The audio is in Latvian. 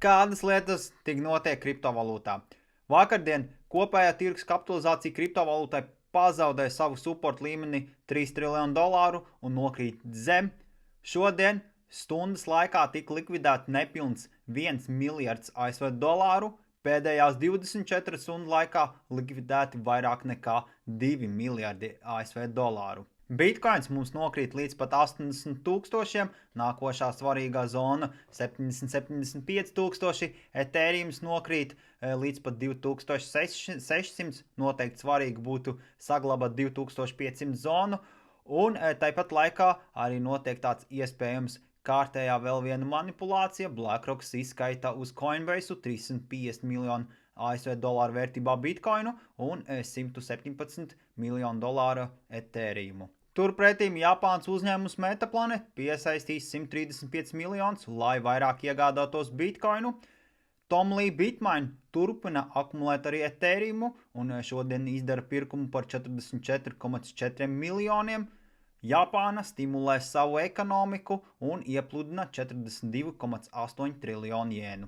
Kādas lietas tik notiek kriptovalūtā? Vakardien kopējā tirgus kapitalizācija kriptovalūtai pazaudēja savu supportu līmeni $3 triljonu un nokrīt zem. Šodien stundas laikā tika likvidēta nepilns 1 miljards ASV dolāru, pēdējās 24 stundu laikā likvidēti vairāk nekā 2 miljardi ASV dolāru. Bitcoins mums nokrīt līdz pat 80,000, nākošā svarīgā zona 70-75,000, Ethereums nokrīt līdz pat 2600, noteikti svarīgi būtu saglabāt 2500 zonu, un tāpat laikā arī notiek tāds iespējams kārtējā vēl viena manipulācija. BlackRock izskaita uz Coinbase 350 miljonu ASV dolāru vērtībā Bitcoinu un 117 miljonu dolāru Ethereumu. Turpretīm Japānas uzņēmums Metaplanet piesaistīs 135 miljonus, lai vairāk iegādātos Bitcoinu. Tom Lee Bitmain turpina akumulēt arī Ethereumu un šodien izdara pirkumu par 44,4 miljoniem. Japāna stimulē savu ekonomiku un iepludina 42,8 triljonu jēnu.